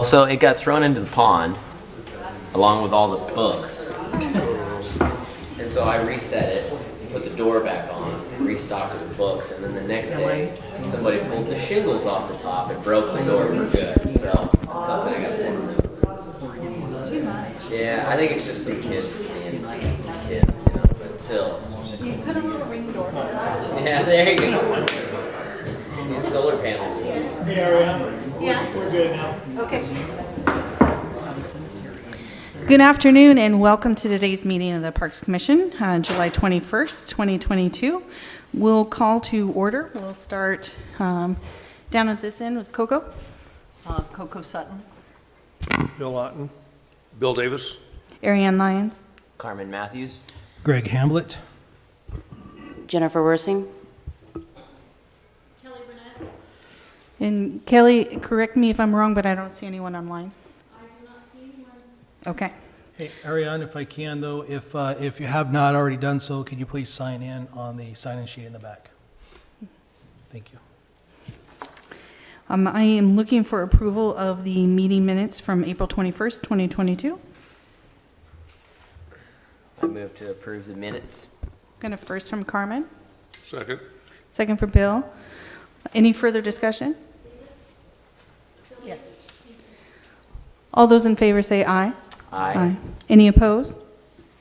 So it got thrown into the pond along with all the books. And so I reset it, put the door back on, restocked it with books, and then the next day somebody pulled the shingles off the top and broke the door for good. So that's something I got to fix. It's too much. Yeah, I think it's just some kids being kids, you know, but still. You put a little ring door. Yeah, there you go. Need solar panels. Hey, Ariana. Yes. We're good now. Okay. Good afternoon and welcome to today's meeting of the Parks Commission, July 21st, 2022. We'll call to order. We'll start down at this end with Coco. Coco Sutton. Bill Otten. Bill Davis. Ariane Lyons. Carmen Matthews. Greg Hamblett. Jennifer Worsing. And Kelly, correct me if I'm wrong, but I don't see anyone online. I do not see anyone. Okay. Hey, Ariane, if I can though, if you have not already done so, could you please sign in on the sign-in sheet in the back? Thank you. I am looking for approval of the meeting minutes from April 21st, 2022. I move to approve the minutes. Going to first from Carmen, Second. second from Bill. Any further discussion? Yes. All those in favor say aye. Aye. Any opposed?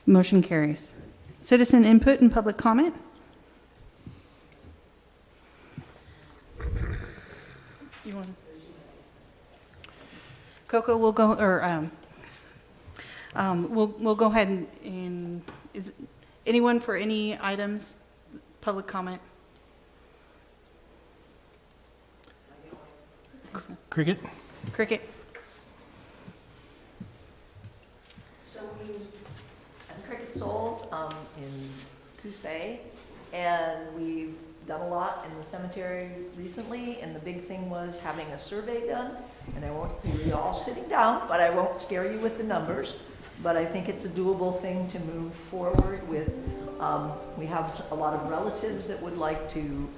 Motion carries. Citizen input and public comment? Do you want? Coco, we'll go, or we'll go ahead and is anyone for any items, public comment? Cricket? Cricket? So we had Cricket Souls in Coos Bay, and we've done a lot in the cemetery recently, and the big thing was having a survey done, and I won't, you're all sitting down, but I won't scare you with the numbers, but I think it's a doable thing to move forward with. We have a lot of relatives that would like to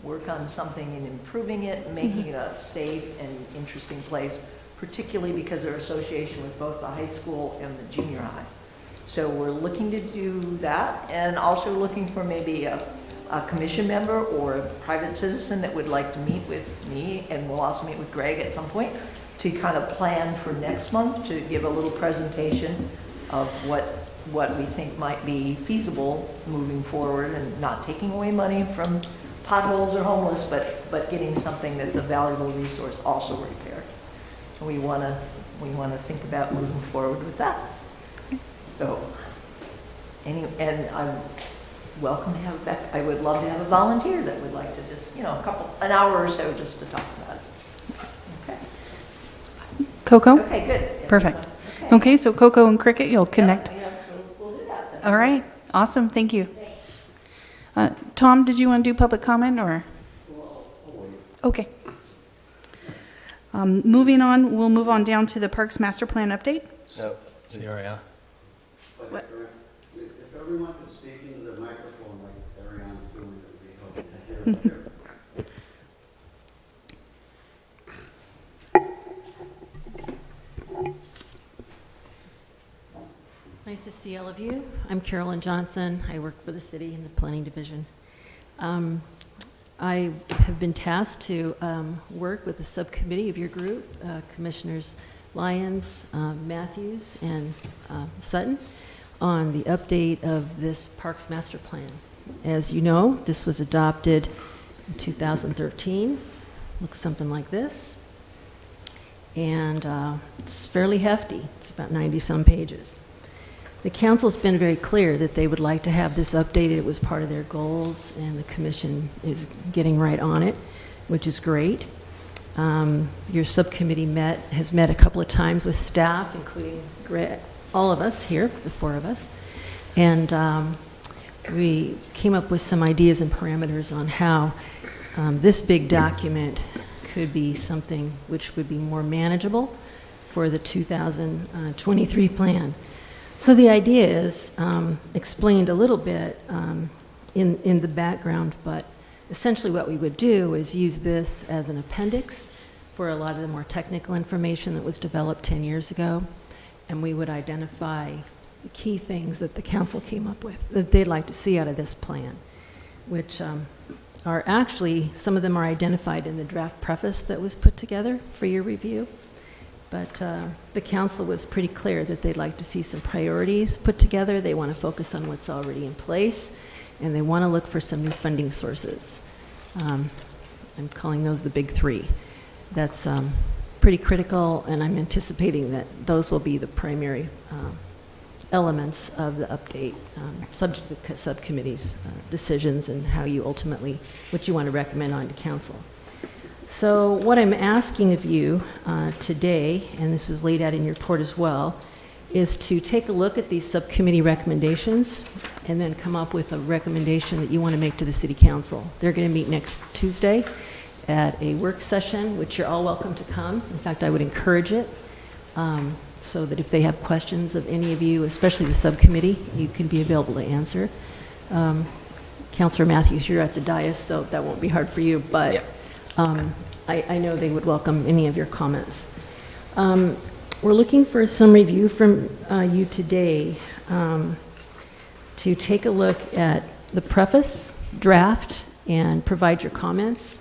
work on something and improving it, and making it a safe and interesting place, particularly because of their association with both the high school and the junior high. So we're looking to do that, and also looking for maybe a commission member or a private citizen that would like to meet with me, and we'll also meet with Greg at some point, to kind of plan for next month, to give a little presentation of what we think might be feasible moving forward, and not taking away money from potholes or homeless, but getting something that's a valuable resource also repaired. So we want to think about moving forward with that. So, and I'm welcome to have Beck. I would love to have a volunteer that would like to just, an hour or so just to talk about it. Okay. Coco? Okay, good. Perfect. Okay, so Coco and Cricket, you'll connect. Yeah, we'll do that then. All right, awesome, thank you. Tom, did you want to do public comment, or? Okay. Moving on, we'll move on down to the Parks Master Plan update. So, See, Ariane. What? If everyone could speak into the microphone like Ariane's doing, it would be helpful. Nice to see all of you. I'm Carolyn Johnson. I work for the city in the planning division. I have been tasked to work with the subcommittee of your group, Commissioners Lyons, Matthews, and Sutton, on the update of this Parks Master Plan. As you know, this was adopted in 2013. Looks something like this. And it's fairly hefty. It's about 90-some pages. The council's been very clear that they would like to have this updated. It was part of their goals, and the commission is getting right on it, which is great. Your subcommittee has met a couple of times with staff, including all of us here, the four of us, and we came up with some ideas and parameters on how this big document could be something which would be more manageable for the 2023 plan. So the idea is explained a little bit in the background, but essentially what we would do is use this as an appendix for a lot of the more technical information that was developed 10 years ago, and we would identify the key things that the council came up with that they'd like to see out of this plan, which are actually, some of them are identified in the draft preface that was put together for your review. But the council was pretty clear that they'd like to see some priorities put together. They want to focus on what's already in place, and they want to look for some new funding sources. I'm calling those the big three. That's pretty critical, and I'm anticipating that those will be the primary elements of the update, subject to the subcommittee's decisions and how you ultimately, what you want to recommend on to council. So what I'm asking of you today, and this is laid out in your report as well, is to take a look at these subcommittee recommendations and then come up with a recommendation that you want to make to the city council. They're going to meet next Tuesday at a work session, which you're all welcome to come. In fact, I would encourage it, so that if they have questions of any of you, especially the subcommittee, you can be available to answer. Councilor Matthews, you're at the dais, so that won't be hard for you, but I know they would welcome any of your comments. We're looking for some review from you today to take a look at the preface, draft, and provide your comments.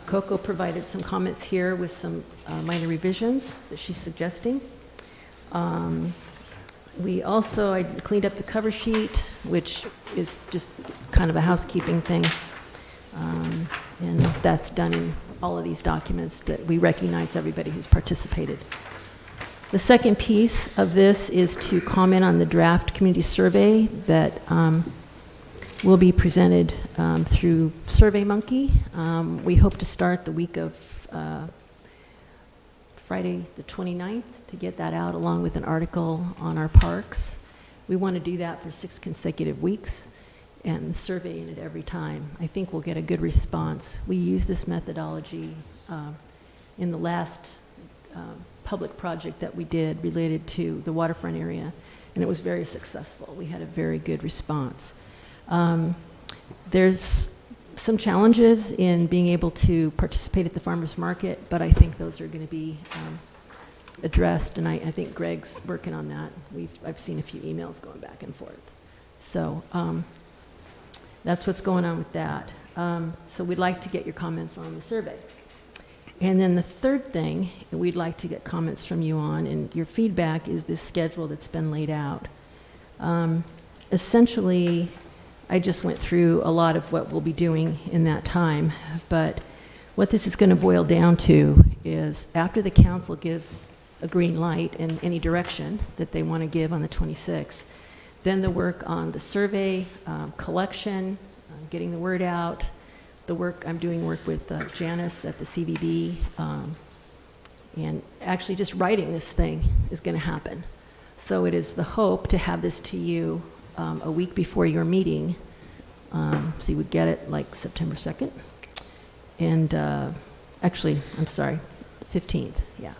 Coco provided some comments here with some minor revisions that she's suggesting. I cleaned up the cover sheet, which is just kind of a housekeeping thing. And that's done in all of these documents that we recognize everybody who's participated. The second piece of this is to comment on the draft community survey that will be presented through SurveyMonkey. We hope to start the week of Friday the 29th to get that out along with an article on our parks. We want to do that for 6 consecutive weeks and survey in it every time. I think we'll get a good response. We used this methodology in the last public project that we did related to the waterfront area, and it was very successful. We had a very good response. There's some challenges in being able to participate at the farmers market, but I think those are going to be addressed, and I think Greg's working on that. I've seen a few emails going back and forth. So that's what's going on with that. So we'd like to get your comments on the survey. And then the third thing we'd like to get comments from you on, and your feedback, is this schedule that's been laid out. Essentially, I just went through a lot of what we'll be doing in that time, but what this is going to boil down to is after the council gives a green light in any direction that they want to give on the 26th, then the work on the survey, collection, getting the word out, I'm doing work with Janice at the CVB, and actually just writing this thing is going to happen. So it is the hope to have this to you a week before your meeting, so you would get it like September 2nd, and actually, I'm sorry, 15th, yeah.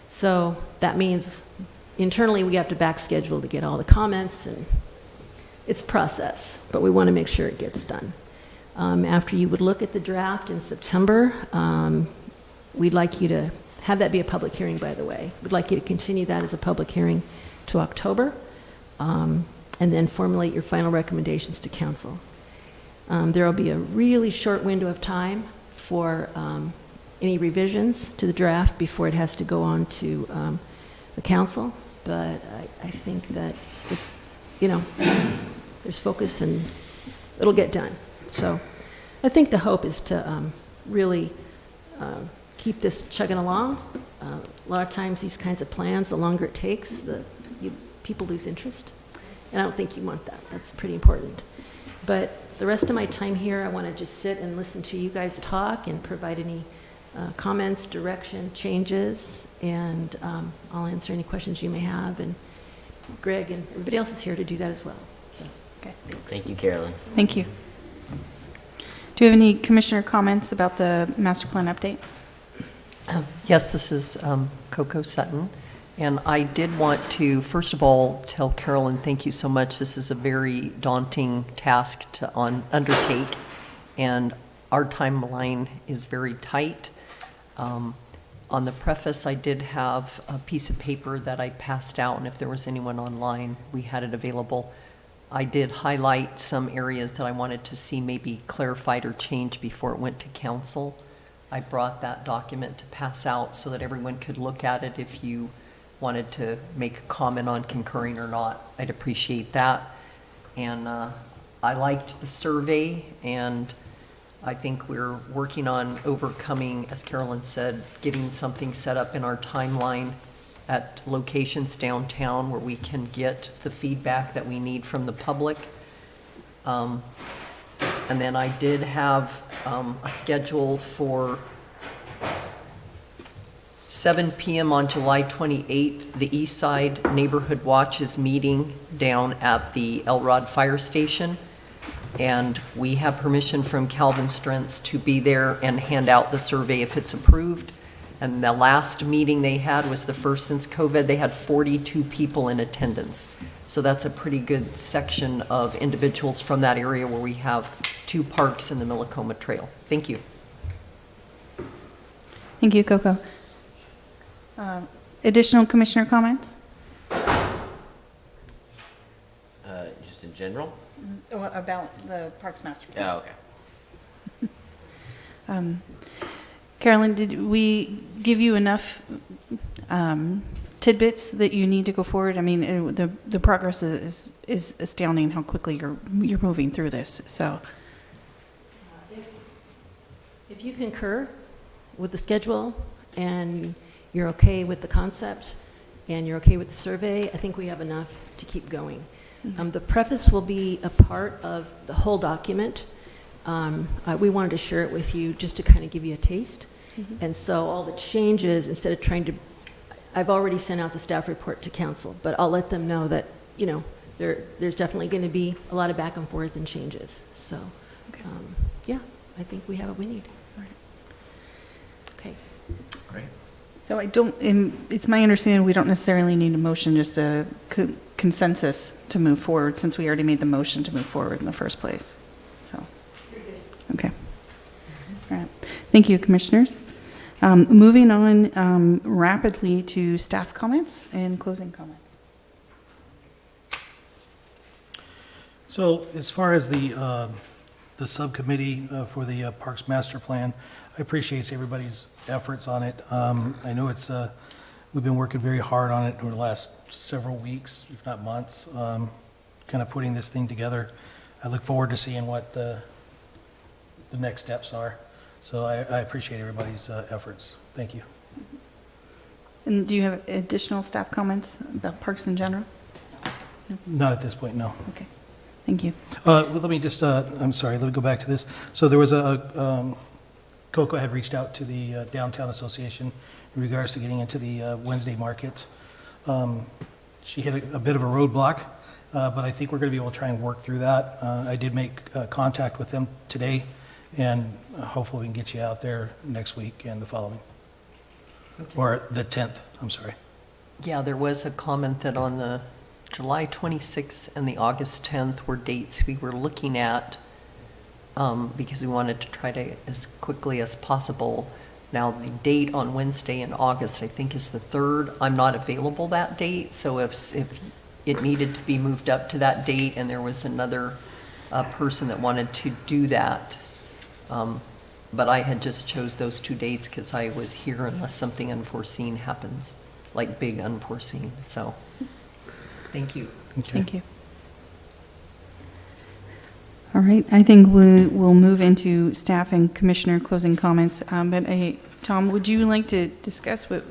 So that means internally we have to back schedule to get all the comments, and it's a process, but we want to make sure it gets done. After you would look at the draft in September, we'd like you to have that be a public hearing, by the way. We'd like you to continue that as a public hearing to October, and then formulate your final recommendations to council. There will be a really short window of time for any revisions to the draft before it has to go on to the council, but I think that if, there's focus and it'll get done. So I think the hope is to really keep this chugging along. A lot of times these kinds of plans, the longer it takes, people lose interest. And I don't think you want that. That's pretty important. But the rest of my time here, I want to just sit and listen to you guys talk and provide any comments, direction, changes, and I'll answer any questions you may have. And Greg and everybody else is here to do that as well. So, okay, thanks. Thank you, Carolyn. Thank you. Do you have any commissioner comments about the master plan update? Yes, this is Coco Sutton, and I did want to, first of all, tell Carolyn, thank you so much. This is a very daunting task to undertake, and our timeline is very tight. On the preface, I did have a piece of paper that I passed out, and if there was anyone online, we had it available. I did highlight some areas that I wanted to see maybe clarified or changed before it went to council. I brought that document to pass out so that everyone could look at it. If you wanted to make a comment on concurring or not, I'd appreciate that. And I liked the survey, and I think we're working on overcoming, as Carolyn said, getting something set up in our timeline at locations downtown where we can get the feedback that we need from the public. And then I did have a schedule for 7 p.m. on July 28th, the East Side Neighborhood Watch is meeting down at the Elrod Fire Station. And we have permission from Calvin Strentz to be there and hand out the survey if it's approved. And the last meeting they had was the first since COVID. They had 42 people in attendance. So that's a pretty good section of individuals from that area where we have 2 parks in the Millicoma Trail. Thank you. Thank you, Coco. Additional commissioner comments? Just in general? About the Parks Master Plan. Oh, okay. Carolyn, did we give you enough tidbits that you need to go forward? I mean, the progress is astounding how quickly you're moving through this. So, If you concur with the schedule and you're okay with the concept and you're okay with the survey, I think we have enough to keep going. The preface will be a part of the whole document. We wanted to share it with you just to kind of give you a taste. And so all the changes, instead of trying to, I've already sent out the staff report to council, but I'll let them know that, you know, there's definitely going to be a lot of back and forth and changes. So, yeah, I think we have what we need. Okay. Great. so it's my understanding we don't necessarily need a motion, just a consensus to move forward, since we already made the motion to move forward in the first place. So, okay. All right. Thank you, commissioners. Moving on rapidly to staff comments and closing comments. So as far as the subcommittee for the Parks Master Plan, I appreciate everybody's efforts on it. I know we've been working very hard on it over the last several weeks, if not months, kind of putting this thing together. I look forward to seeing what the next steps are. So I appreciate everybody's efforts. Thank you. And do you have additional staff comments about parks in general? Not at this point, no. Okay. Thank you. Well, let me just, I'm sorry, let me go back to this. So there was Coco had reached out to the Downtown Association in regards to getting into the Wednesday markets. She hit a bit of a roadblock, but I think we're going to be able to try and work through that. I did make contact with them today, and hopefully we can get you out there next week and the following. Okay. Or the 10th, I'm sorry. Yeah, there was a comment that on the July 26th and the August 10th were dates we were looking at because we wanted to try to, as quickly as possible. Now, the date on Wednesday in August, I think, is the 3rd. I'm not available that date, so if it needed to be moved up to that date and there was another person that wanted to do that, but I had just chose those 2 dates because I was here unless something unforeseen happens, like big unforeseen, so thank you. Okay. Thank you. All right, I think we'll move into staff and commissioner closing comments. But Tom, would you like to discuss what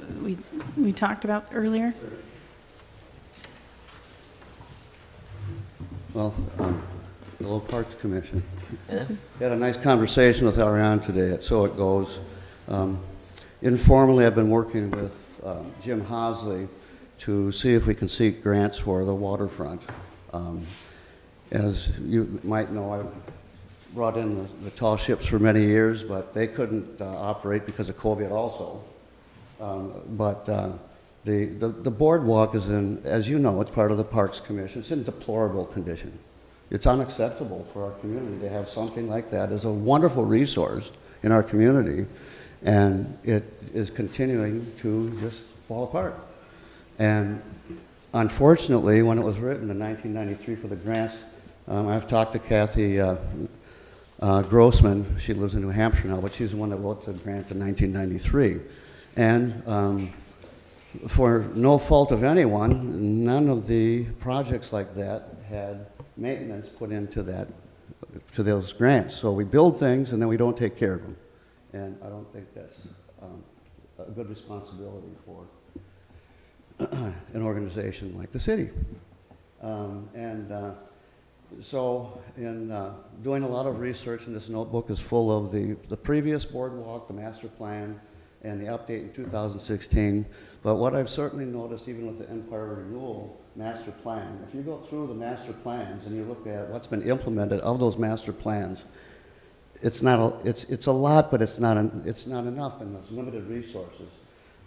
we talked about earlier? Well, the Little Parks Commission. Had a nice conversation with Ariane today at So It Goes. Informally, I've been working with Jim Hosley to see if we can seek grants for the waterfront. As you might know, I brought in the tall ships for many years, but they couldn't operate because of COVID also. The boardwalk is in, as you know, it's part of the Parks Commission. It's in deplorable condition. It's unacceptable for our community to have something like that. It's a wonderful resource in our community, and it is continuing to just fall apart. And unfortunately, when it was written in 1993 for the grants, I've talked to Kathy Grossman. She lives in New Hampshire now, but she's the one that wrote the grant in 1993. And for no fault of anyone, none of the projects like that had maintenance put into those grants. So we build things and then we don't take care of them. And I don't think that's a good responsibility for an organization like the city. So in doing a lot of research, and this notebook is full of the previous boardwalk, the master plan, and the update in 2016. But what I've certainly noticed, even with the Empire Renewal Master Plan, if you go through the master plans and you look at what's been implemented of those master plans, it's a lot, but it's not enough, and there's limited resources.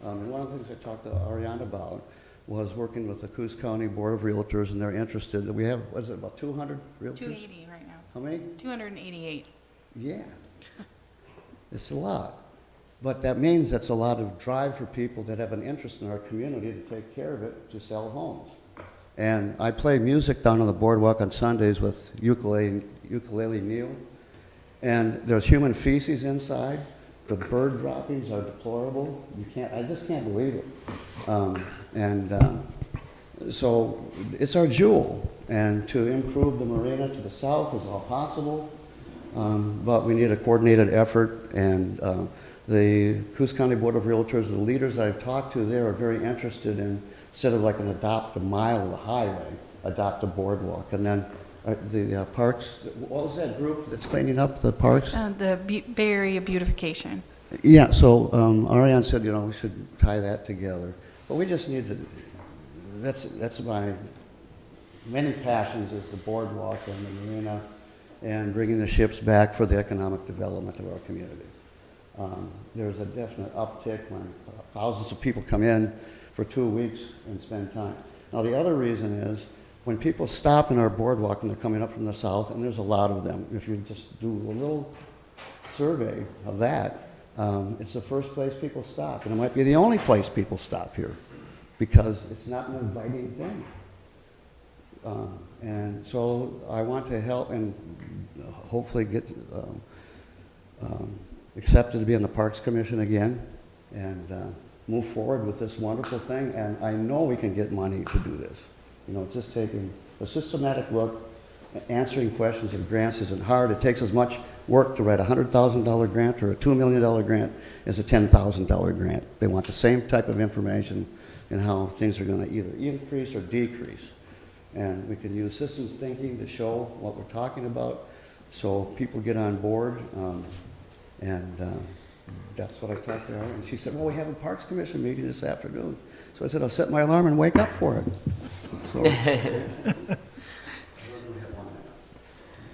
And one of the things I talked to Ariane about was working with the Coos County Board of Realtors, and they're interested. We have, what is it, about 200 realtors? 280 right now. How many? 288. Yeah. It's a lot. But that means that's a lot of drive for people that have an interest in our community to take care of it, to sell homes. And I play music down on the boardwalk on Sundays with Ukulele Neil. And there's human feces inside. The bird droppings are deplorable. I just can't believe it. So it's our jewel. And to improve the marina to the south is all possible. But we need a coordinated effort, and the Coos County Board of Realtors, the leaders I've talked to there are very interested in, instead of like adopt a mile of the highway, adopt a boardwalk. And then the parks, what was that group that's cleaning up the parks? The Bay Area beautification. Yeah, so Ariane said, we should tie that together. But we just need to, that's my many passions, is the boardwalk and the marina, and bringing the ships back for the economic development of our community. There's a definite uptick when thousands of people come in for 2 weeks and spend time. Now, the other reason is when people stop in our boardwalk and they're coming up from the south, and there's a lot of them, if you just do a little survey of that, it's the first place people stop. And it might be the only place people stop here because it's not an inviting thing. And so I want to help and hopefully get accepted to be on the Parks Commission again and move forward with this wonderful thing. And I know we can get money to do this. It's just taking a systematic look. Answering questions of grants isn't hard. It takes as much work to write a $100,000 grant or a $2 million grant as a $10,000 grant. They want the same type of information and how things are going to either increase or decrease. And we can use systems thinking to show what we're talking about so people get on board. That's what I talked to her. And she said, well, we have a Parks Commission meeting this afternoon. So I said, I'll set my alarm and wake up for it. So,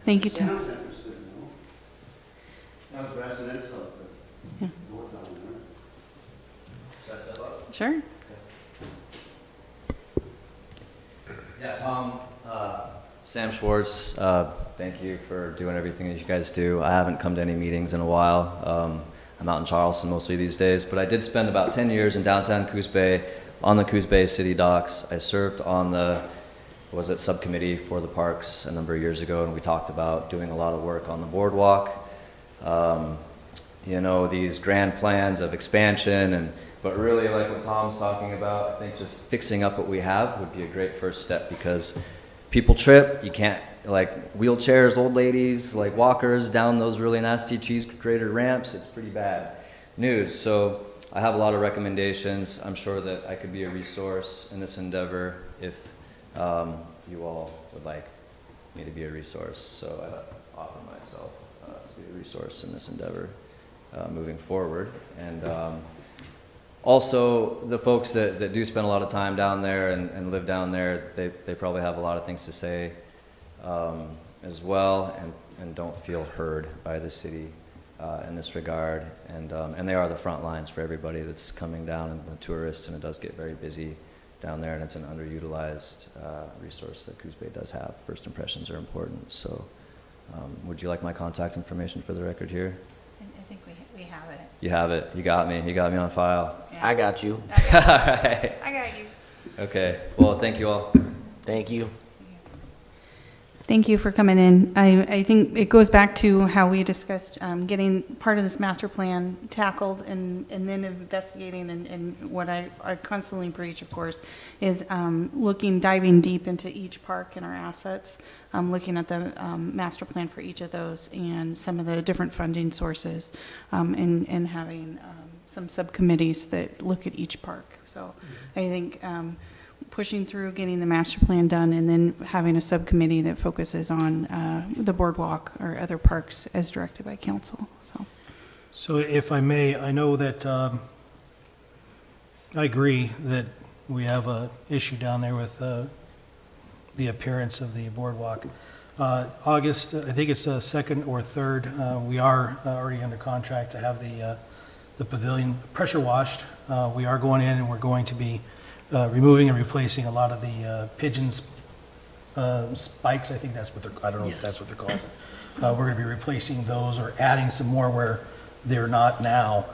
Thank you, Tom. sounds interesting, Sounds residential. Yeah. Should I step up? Sure. Yeah, Tom, Sam Schwartz, thank you for doing everything that you guys do. I haven't come to any meetings in a while. I'm out in Charleston mostly these days, but I did spend about 10 years in downtown Coos Bay, on the Coos Bay City Docks. I served on the subcommittee for the parks a number of years ago, and we talked about doing a lot of work on the boardwalk. These grand plans of expansion, but really like what Tom's talking about, I think just fixing up what we have would be a great first step, because people trip. You can't, like wheelchairs, old ladies, like walkers down those really nasty cheese grater ramps. It's pretty bad news. So I have a lot of recommendations. I'm sure that I could be a resource in this endeavor if you all would like me to be a resource. So I offer myself to be a resource in this endeavor moving forward. And also, the folks that do spend a lot of time down there and live down there, they probably have a lot of things to say as well, and don't feel heard by the city in this regard. And they are the front lines for everybody that's coming down, and the tourists, and it does get very busy down there, and it's an underutilized resource that Coos Bay does have. First impressions are important. So would you like my contact information for the record here? I think we have it. You have it. You got me. You got me on file. Yeah. I got you. All right. I got you. Okay. Well, thank you all. Thank you. Thank you for coming in. I think it goes back to how we discussed getting part of this master plan tackled and then investigating, and what I constantly preach, of course, is diving deep into each park and our assets, looking at the master plan for each of those and some of the different funding sources, and having some subcommittees that look at each park. So I think pushing through getting the master plan done, and then having a subcommittee that focuses on the boardwalk or other parks as directed by council. So So if I may, I know that I agree that we have a issue down there with the appearance of the boardwalk. August, I think it's the 2nd or 3rd, we are already under contract to have the pavilion pressure washed. We are going in and we're going to be removing and replacing a lot of the pigeons spikes. I think that's what they're, I don't know if that's what they're called. We're going to be replacing those or adding some more where they're not now.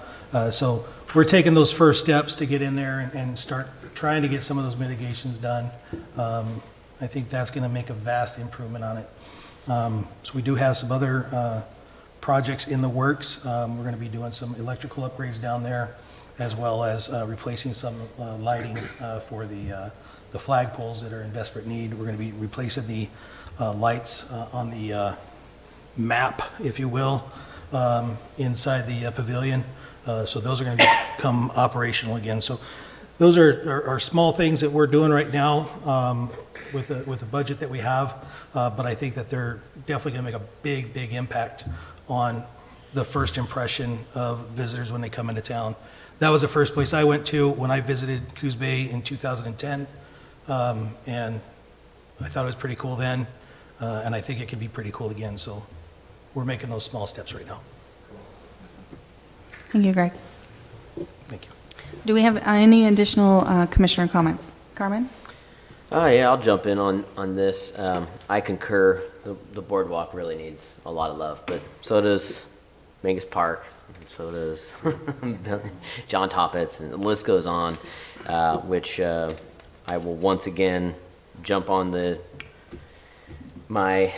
So we're taking those first steps to get in there and start trying to get some of those mitigations done. I think that's going to make a vast improvement on it. So we do have some other projects in the works. We're going to be doing some electrical upgrades down there, as well as replacing some lighting for the flagpoles that are in desperate need. We're going to be replacing the lights on the map, if you will, inside the pavilion. So those are going to become operational again. So those are small things that we're doing right now with the budget that we have, but I think that they're definitely going to make a big, big impact on the first impression of visitors when they come into town. That was the first place I went to when I visited Coos Bay in 2010, and I thought it was pretty cool then, and I think it could be pretty cool again. So we're making those small steps right now. Thank you, Greg. Thank you. Do we have any additional commissioner comments? Carmen? Yeah, I'll jump in on this. I concur. The boardwalk really needs a lot of love, but so does Mangus Park, so does John Toppitz, and the list goes on, which I will once again jump on my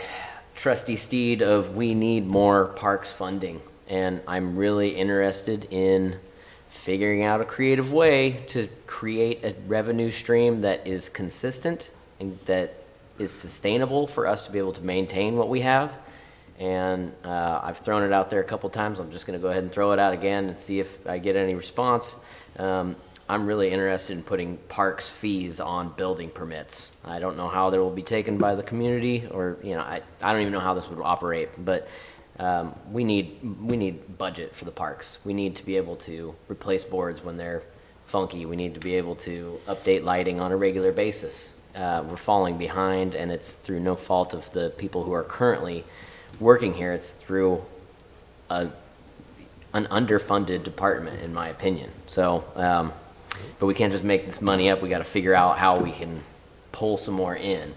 trusty steed of we need more parks funding, and I'm really interested in figuring out a creative way to create a revenue stream that is consistent and that is sustainable for us to be able to maintain what we have. And I've thrown it out there a couple times. I'm just going to go ahead and throw it out again and see if I get any response. I'm really interested in putting parks fees on building permits. I don't know how they will be taken by the community, or I don't even know how this would operate, but we need budget for the parks. We need to be able to replace boards when they're funky. We need to be able to update lighting on a regular basis. We're falling behind, and it's through no fault of the people who are currently working here. It's through an underfunded department, in my opinion. So, but we can't just make this money up. We got to figure out how we can pull some more in.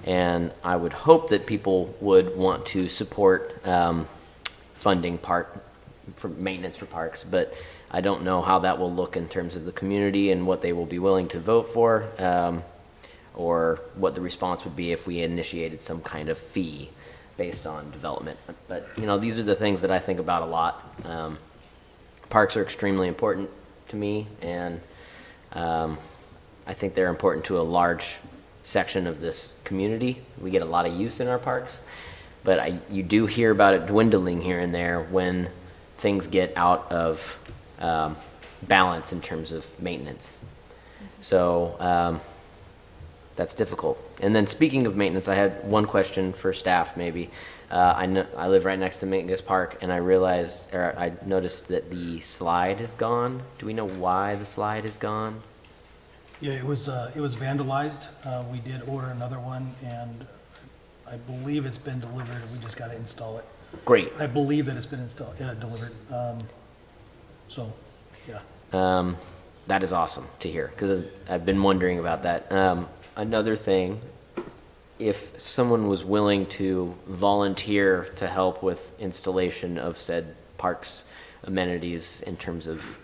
And I would hope that people would want to support funding for maintenance for parks, but I don't know how that will look in terms of the community and what they will be willing to vote for, or what the response would be if we initiated some kind of fee based on development. But these are the things that I think about a lot. Parks are extremely important to me, and I think they're important to a large section of this community. We get a lot of use in our parks, but you do hear about it dwindling here and there when things get out of balance in terms of maintenance. So that's difficult. And then speaking of maintenance, I had one question for staff maybe. I live right next to Mangus Park, and I noticed that the slide is gone. Do we know why the slide is gone? Yeah, it was vandalized. We did order another one, and I believe it's been delivered. We just got to install it. Great. I believe that it's been delivered. So, yeah. That is awesome to hear, because I've been wondering about that. Another thing, if someone was willing to volunteer to help with installation of said parks amenities in terms of,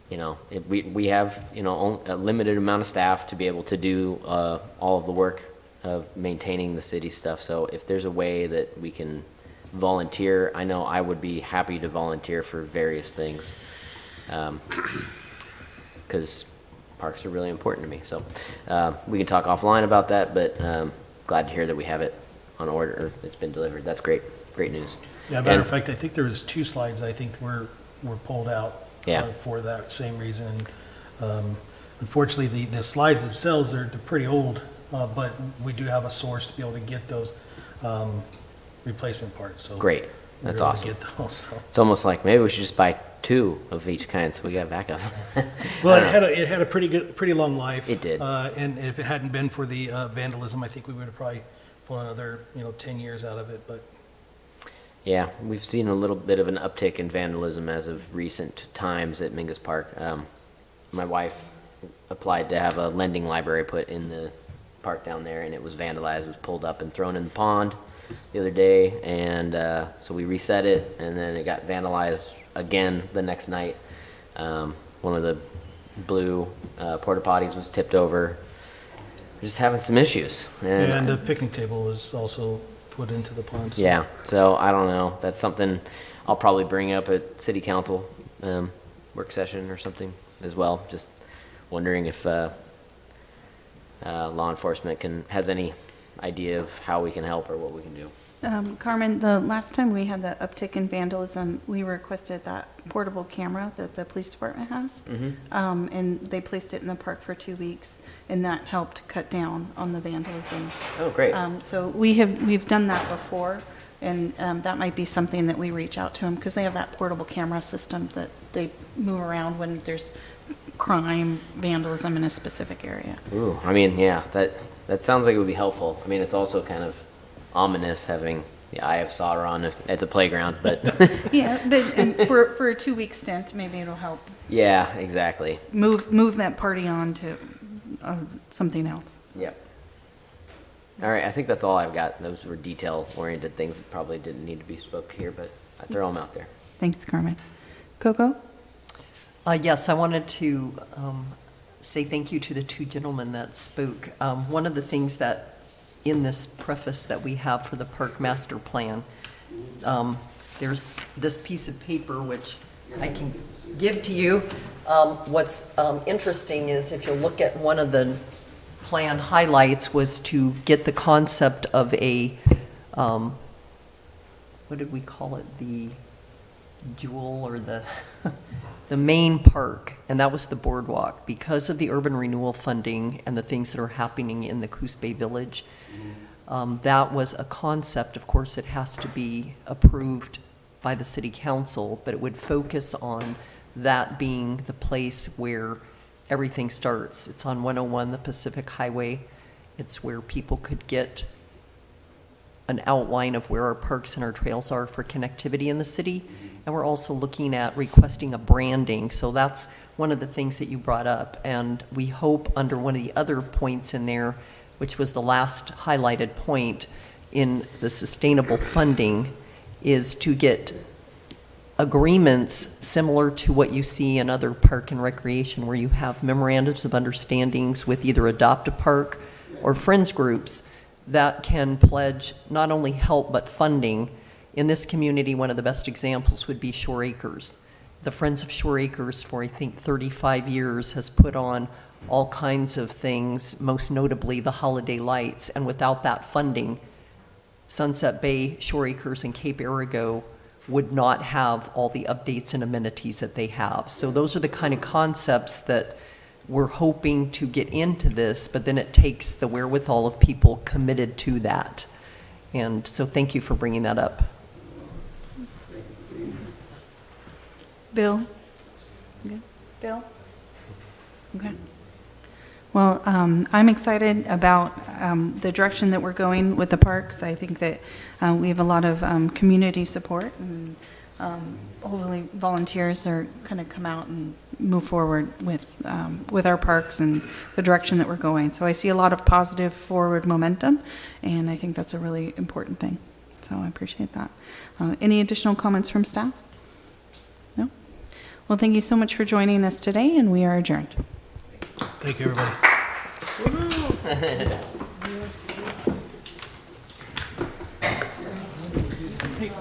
we have, a limited amount of staff to be able to do all of the work of maintaining the city stuff. So if there's a way that we can volunteer, I know I would be happy to volunteer for various things, because parks are really important to me. So we can talk offline about that, but glad to hear that we have it on order, or it's been delivered. That's great news. Yeah, matter of fact, I think there was 2 slides I think were pulled out. Yeah. For that same reason. Unfortunately, the slides themselves, they're pretty old, but we do have a source to be able to get those replacement parts. So Great. we That's were able awesome. to get those. So. It's almost like maybe we should just buy 2 of each kind so we got backup. Well, I don't know. it had a pretty long life. It did. And if it hadn't been for the vandalism, I think we would have probably pulled another 10 years out of it. But Yeah, we've seen a little bit of an uptick in vandalism as of recent times at Mingus Park. My wife applied to have a lending library put in the park down there, and it was vandalized. It was pulled up and thrown in the pond the other day, and so we reset it, and then it got vandalized again the next night. One of the blue porta potties was tipped over. We're just having some issues. and the picnic table was also put into the pond. So. Yeah, so I don't know. That's something I'll probably bring up at city council work session or something as well. Just wondering if law enforcement has any idea of how we can help or what we can do. Carmen, the last time we had the uptick in vandalism, we requested that portable camera that the police department has. And they placed it in the park for 2 weeks, and that helped cut down on the vandalism. Oh, great. So we've done that before, and that might be something that we reach out to them, because they have that portable camera system that they move around when there's crime, vandalism in a specific area. Ooh, I mean, yeah, that sounds like it would be helpful. I mean, it's also kind of ominous having the Eye of Sauron at the playground, but Yeah, but and for a 2-week stint, maybe it'll help yeah, exactly. move that party on to something else. Yep. All right, I think that's all I've got. Those were detail-oriented things that probably didn't need to be spoke here, but I throw them out there. Thanks, Carmen. Coco? Yes, I wanted to say thank you to the 2 gentlemen that spoke. One of the things that in this preface that we have for the park master plan, there's this piece of paper which I can give to you. What's interesting is if you look at one of the plan highlights was to get the concept of a, what did we call it? The jewel or the the main park, and that was the boardwalk. Because of the urban renewal funding and the things that are happening in the Coos Bay Village, that was a concept. Of course, it has to be approved by the city council, but it would focus on that being the place where everything starts. It's on 101, the Pacific Highway. It's where people could get an outline of where our parks and our trails are for connectivity in the city. And we're also looking at requesting a branding. So that's one of the things that you brought up. And we hope under one of the other points in there, which was the last highlighted point in the sustainable funding, is to get agreements similar to what you see in other park and recreation, where you have memorandums of understandings with either Adopt a Park or friends groups that can pledge not only help but funding. In this community, one of the best examples would be Shore Acres. The Friends of Shore Acres for, I think, 35 years has put on all kinds of things, most notably the holiday lights. And without that funding, Sunset Bay, Shore Acres, and Cape Arago would not have all the updates and amenities that they have. So those are the kind of concepts that we're hoping to get into this, but then it takes the wherewithal of people committed to that. And so thank you for bringing that up. Bill? Okay. Bill? Okay. Well, I'm excited about the direction that we're going with the parks. I think that we have a lot of community support, and hopefully volunteers are going to come out and move forward with our parks and the direction that we're going. So I see a lot of positive forward momentum, and I think that's a really important thing. So I appreciate that. Any additional comments from staff? No? Well, thank you so much for joining us today, and we are adjourned. Thank you, everybody. Hey.